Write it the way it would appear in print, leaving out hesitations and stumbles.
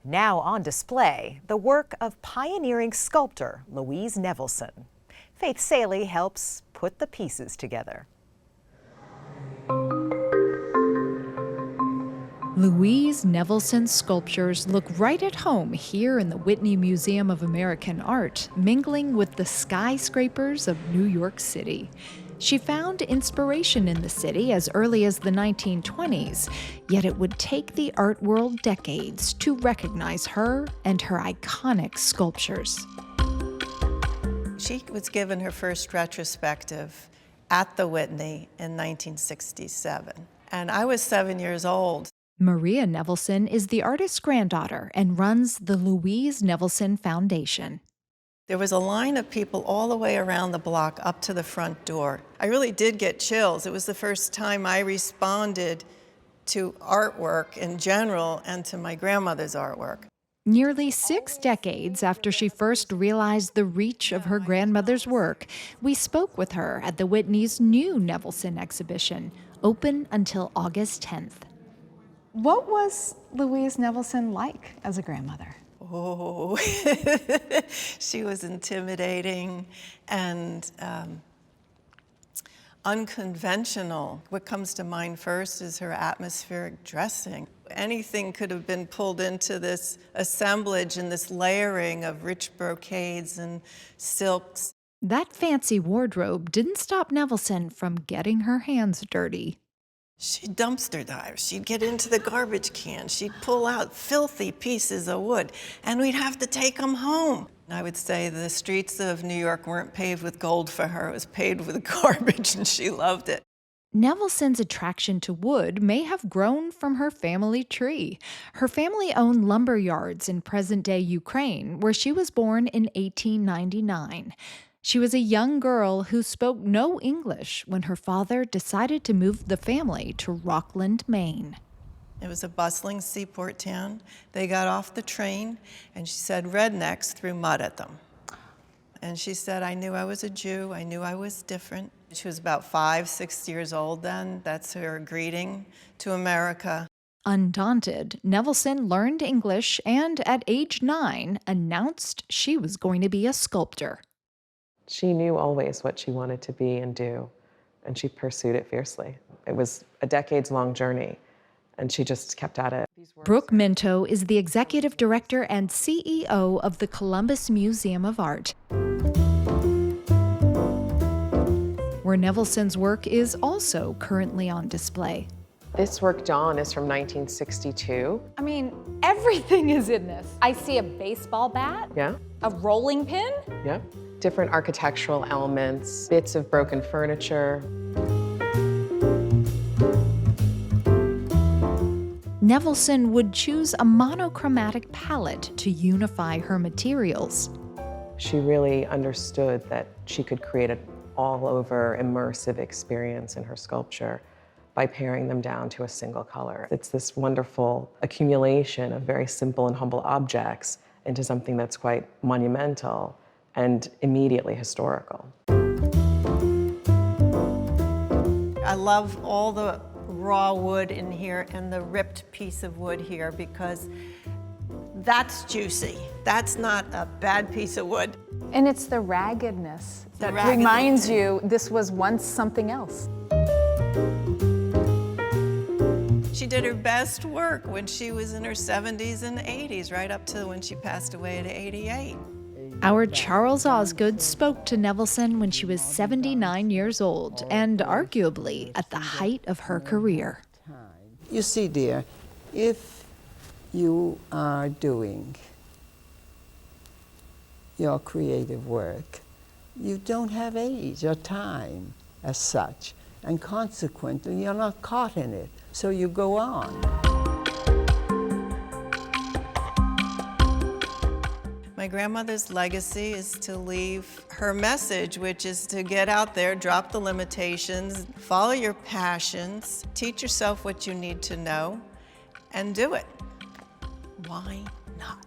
Now on display, the work of pioneering sculptor Louise Nevelson. Faith Salie helps put the pieces together. Louise Nevelson's sculptures look right at home here in the Whitney Museum of American Art, mingling with the skyscrapers of New York City. She found inspiration in the city as early as the 1920s, yet it would take the art world decades to recognize her and her iconic sculptures. She was given her first retrospective at the Whitney in 1967, and I was 7 years old. Maria Nevelson is the artist's granddaughter and runs the Louise Nevelson Foundation. There was a line of people all the way around the block up to the front door. I really did get chills. It was the first time I responded to artwork in general and to my grandmother's artwork. Nearly 6 decades after she first realized the reach of her grandmother's work, we spoke with her at the Whitney's new Nevelson exhibition, open until August 10th. What was Louise Nevelson like as a grandmother? Oh, she was intimidating and unconventional. What comes to mind first is her atmospheric dressing. Anything could have been pulled into this assemblage and this layering of rich brocades and silks. That fancy wardrobe didn't stop Nevelson from getting her hands dirty. She'd dumpster dive. She'd get into the garbage can. She'd pull out filthy pieces of wood, and we'd have to take them home. I would say the streets of New York weren't paved with gold for her. It was paved with garbage, and she loved it. Nevelson's attraction to wood may have grown from her family tree. Her family owned lumber yards in present-day Ukraine, where she was born in 1899. She was a young girl who spoke no English when her father decided to move the family to Rockland, Maine. It was a bustling seaport town. They got off the train, and she said rednecks threw mud at them. And she said, I knew I was a Jew. I knew I was different. She was about 5, 6 years old then. That's her greeting to America. Undaunted, Nevelson learned English and, at age 9, announced she was going to be a sculptor. She knew always what she wanted to be and do, and she pursued it fiercely. It was a decades-long journey, and she just kept at it. Brooke Minto is the executive director and CEO of the Columbus Museum of Art, where Nevelson's work is also currently on display. This work, Dawn, is from 1962. I mean, everything is in this. I see a baseball bat, Yeah, a rolling pin. yeah. Different architectural elements, bits of broken furniture. Nevelson would choose a monochromatic palette to unify her materials. She really understood that she could create an all-over immersive experience in her sculpture by paring them down to a single color. It's this wonderful accumulation of very simple and humble objects into something that's quite monumental and immediately historical. I love all the raw wood in here and the ripped piece of wood here because that's juicy. That's not a bad piece of wood. And it's the raggedness that reminds you this was once something else. She did her best work when she was in her 70s and 80s, right up to when she passed away at 88. Our Charles Osgood spoke to Nevelson when she was 79 years old and arguably at the height of her career. You see, dear, if you are doing your creative work, you don't have age or time as such, and consequently, you're not caught in it, so you go on. My grandmother's legacy is to leave her message, which is to get out there, drop the limitations, follow your passions, teach yourself what you need to know, and do it. Why not?